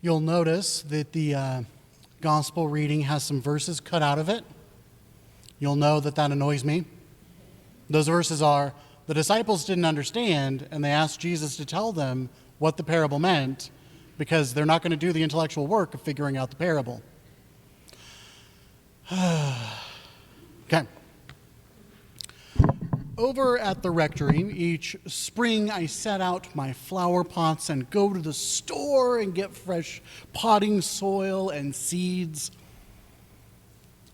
You'll notice that the gospel reading has some verses cut out of it. You'll know that that annoys me. Those verses are, the disciples didn't understand, and they asked Jesus to tell them what the parable meant, because they're not going to do the intellectual work of figuring out the parable. Okay. Over at the rectory, each spring I set out my flower pots and go to the store and get fresh potting soil and seeds.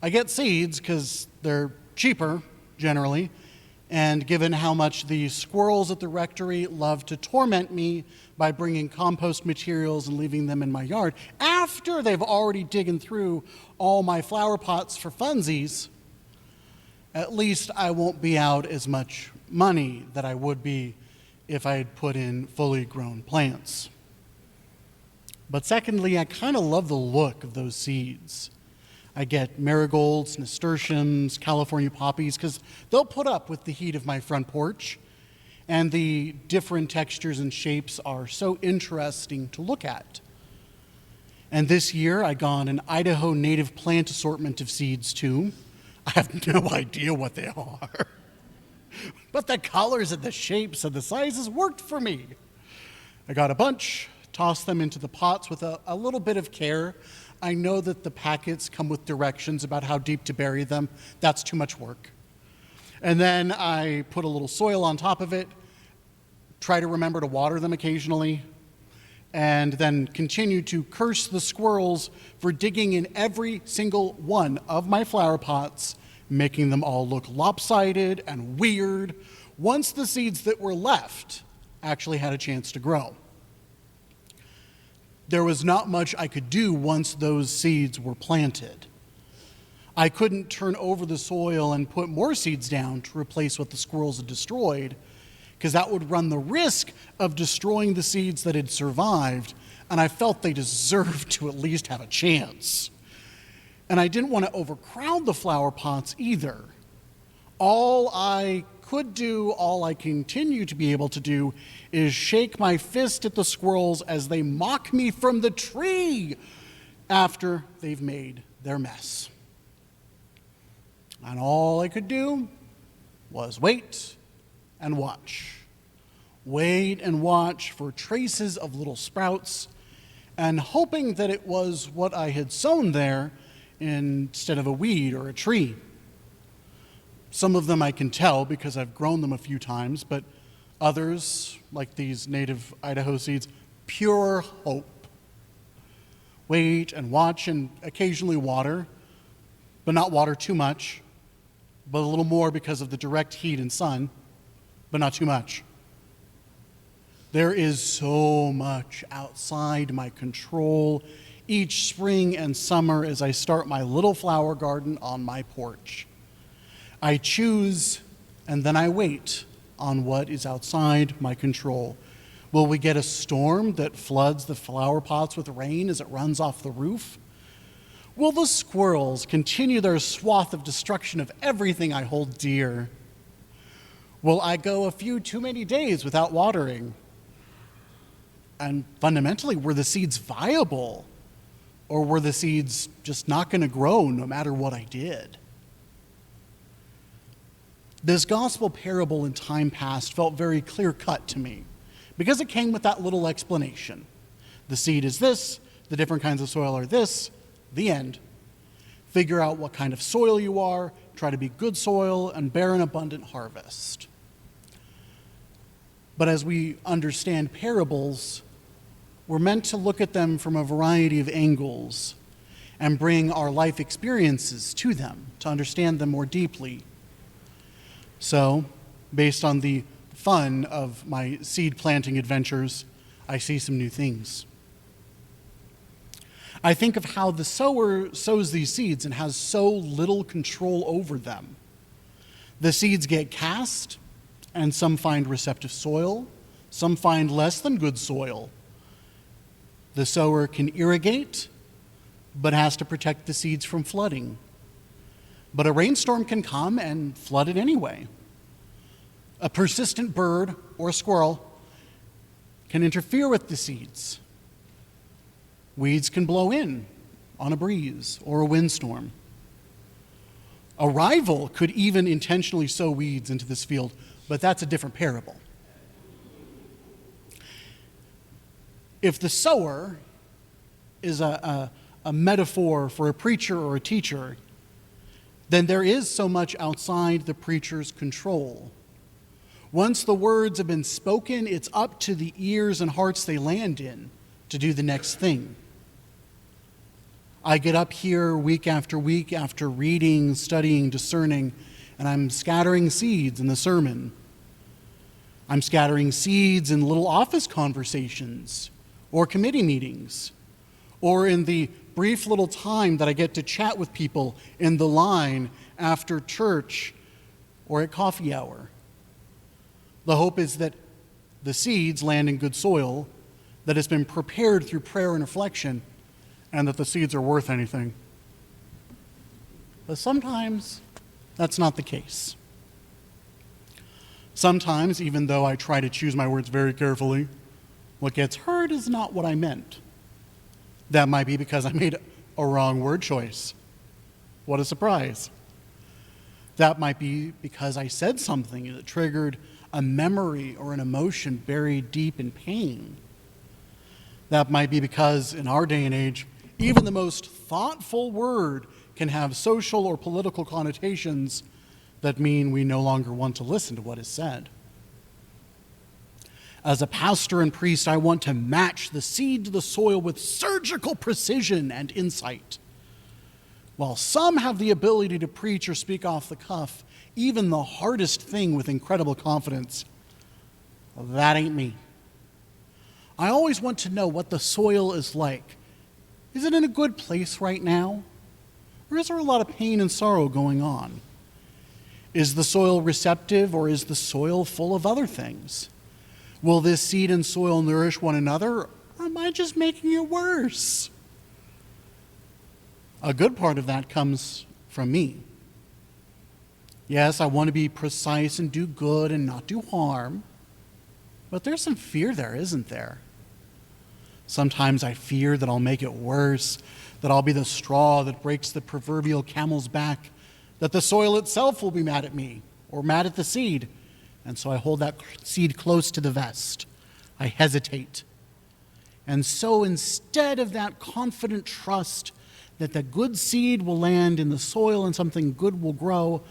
I get seeds because they're cheaper, generally, and given how much the squirrels at the rectory love to torment me by bringing compost materials and leaving them in my yard, after they've already digged through all my flower pots for funsies, at least I won't be out as much money that I would be if I had put in fully grown plants. But secondly, I kind of love the look of those seeds. I get marigolds, nasturtiums, California poppies, because they'll put up with the heat of my front porch, and the different textures and shapes are so interesting to look at. And this year, I got an Idaho native plant assortment of seeds, too. I have no idea what they are. But the colors and the shapes and the sizes worked for me. I got a bunch, tossed them into the pots with a little bit of care. I know that the packets come with directions about how deep to bury them. That's too much work. And then I put a little soil on top of it, try to remember to water them occasionally, and then continue to curse the squirrels for digging in every single one of my flower pots, making them all look lopsided and weird, once the seeds that were left actually had a chance to grow. There was not much I could do once those seeds were planted. I couldn't turn over the soil and put more seeds down to replace what the squirrels had destroyed, because that would run the risk of destroying the seeds that had survived, and I felt they deserved to at least have a chance. And I didn't want to overcrowd the flower pots either. All I could do, all I continue to be able to do, is shake my fist at the squirrels as they mock me from the tree after they've made their mess. And all I could do was wait and watch. Wait and watch for traces of little sprouts, and hoping that it was what I had sown there instead of a weed or a tree. Some of them I can tell because I've grown them a few times, but others, like these native Idaho seeds, pure hope. Wait and watch and occasionally water, but not water too much, but a little more because of the direct heat and sun, but not too much. There is so much outside my control each spring and summer as I start my little flower garden on my porch. I choose and then I wait on what is outside my control. Will we get a storm that floods the flower pots with rain as it runs off the roof? Will the squirrels continue their swath of destruction of everything I hold dear? Will I go a few too many days without watering? And fundamentally, were the seeds viable? Or were the seeds just not going to grow no matter what I did? This gospel parable in time past felt very clear-cut to me because it came with that little explanation. The seed is this, the different kinds of soil are this, the end. Figure out what kind of soil you are, try to be good soil, and bear an abundant harvest. But as we understand parables, we're meant to look at them from a variety of angles and bring our life experiences to them to understand them more deeply. So, based on the fun of my seed planting adventures, I see some new things. I think of how the sower sows these seeds and has so little control over them. The seeds get cast, and some find receptive soil, some find less than good soil. The sower can irrigate, but has to protect the seeds from flooding. But a rainstorm can come and flood it anyway. A persistent bird or a squirrel can interfere with the seeds. Weeds can blow in on a breeze or a windstorm. A rival could even intentionally sow weeds into this field, but that's a different parable. If the sower is a metaphor for a preacher or a teacher, then there is so much outside the preacher's control. Once the words have been spoken, it's up to the ears and hearts they land in to do the next thing. I get up here week after week after reading, studying, discerning, and I'm scattering seeds in the sermon. I'm scattering seeds in little office conversations or committee meetings, or in the brief little time that I get to chat with people in the line after church or at coffee hour. The hope is that the seeds land in good soil, that has been prepared through prayer and reflection, and that the seeds are worth anything. But sometimes that's not the case. Sometimes, even though I try to choose my words very carefully, what gets heard is not what I meant. That might be because I made a wrong word choice. What a surprise. That might be because I said something that triggered a memory or an emotion buried deep in pain. That might be because in our day and age, even the most thoughtful word can have social or political connotations that mean we no longer want to listen to what is said. As a pastor and priest, I want to match the seed to the soil with surgical precision and insight. While some have the ability to preach or speak off the cuff, even the hardest thing with incredible confidence, that ain't me. I always want to know what the soil is like. Is it in a good place right now? Or is there a lot of pain and sorrow going on? Is the soil receptive, or is the soil full of other things? Will this seed and soil nourish one another, or am I just making it worse? A good part of that comes from me. Yes, I want to be precise and do good and not do harm, but there's some fear there, isn't there? Sometimes I fear that I'll make it worse, that I'll be the straw that breaks the proverbial camel's back, that the soil itself will be mad at me or mad at the seed. And so I hold that seed close to the vest. I hesitate. And so instead of that confident trust that the good seed will land in the soil and something good will grow,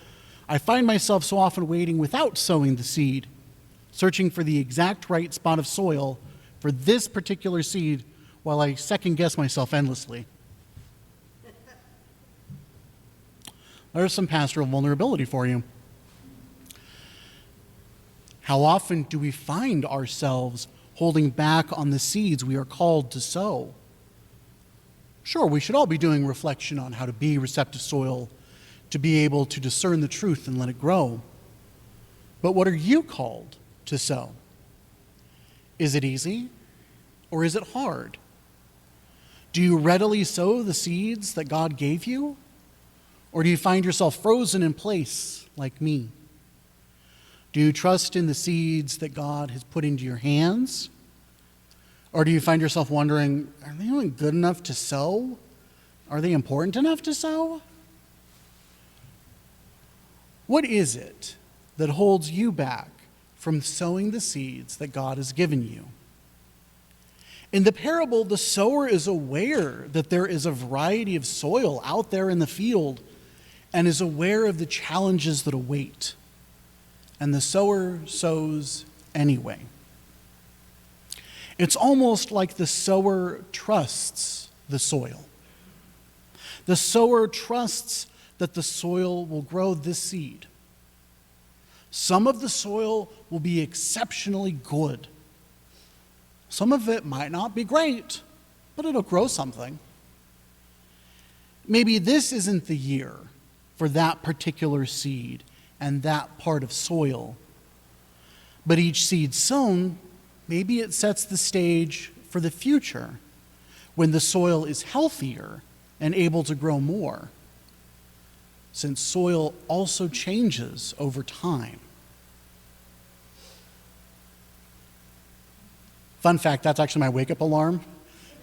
I find myself so often waiting without sowing the seed, searching for the exact right spot of soil for this particular seed while I second guess myself endlessly. There's some pastoral vulnerability for you. How often do we find ourselves holding back on the seeds we are called to sow? Sure, we should all be doing reflection on how to be receptive soil, to be able to discern the truth and let it grow. But what are you called to sow? Is it easy, or is it hard? Do you readily sow the seeds that God gave you? Or do you find yourself frozen in place like me? Do you trust in the seeds that God has put into your hands? Or do you find yourself wondering, are they even good enough to sow? Are they important enough to sow? What is it that holds you back from sowing the seeds that God has given you? In the parable, the sower is aware that there is a variety of soil out there in the field and is aware of the challenges that await. And the sower sows anyway. It's almost like the sower trusts the soil. The sower trusts that the soil will grow this seed. Some of the soil will be exceptionally good. Some of it might not be great, but it'll grow something. Maybe this isn't the year for that particular seed and that part of soil. But each seed sown, maybe it sets the stage for the future when the soil is healthier and able to grow more, since soil also changes over time. Fun fact, that's actually my wake-up alarm.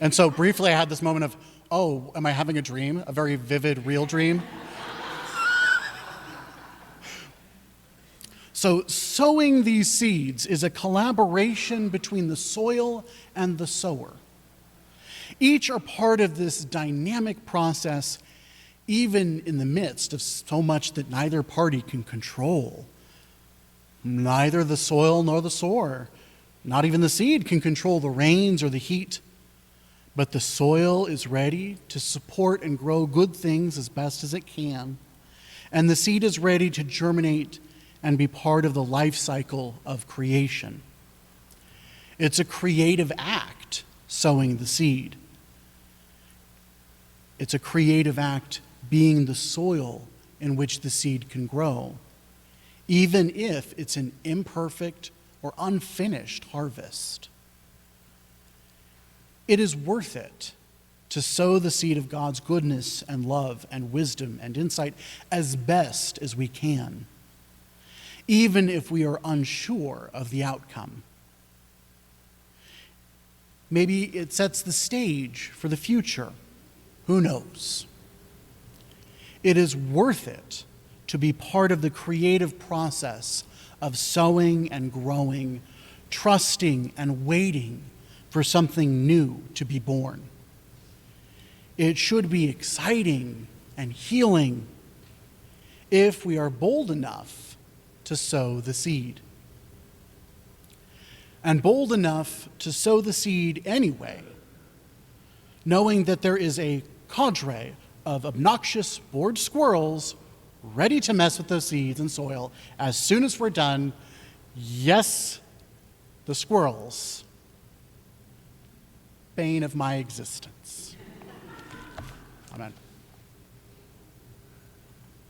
And so briefly I had this moment of, oh, am I having a dream? A very vivid, real dream? So sowing these seeds is a collaboration between the soil and the sower. Each are part of this dynamic process, even in the midst of so much that neither party can control. Neither the soil nor the sower, not even the seed, can control the rains or the heat. But the soil is ready to support and grow good things as best as it can. And the seed is ready to germinate and be part of the life cycle of creation. It's a creative act, sowing the seed. It's a creative act being the soil in which the seed can grow, even if it's an imperfect or unfinished harvest. It is worth it to sow the seed of God's goodness and love and wisdom and insight as best as we can, even if we are unsure of the outcome. Maybe it sets the stage for the future. Who knows? It is worth it to be part of the creative process of sowing and growing, trusting and waiting for something new to be born. It should be exciting and healing if we are bold enough to sow the seed. And bold enough to sow the seed anyway, knowing that there is a cadre of obnoxious bored squirrels ready to mess with those seeds and soil as soon as we're done. Yes, the squirrels, bane of my existence. Amen.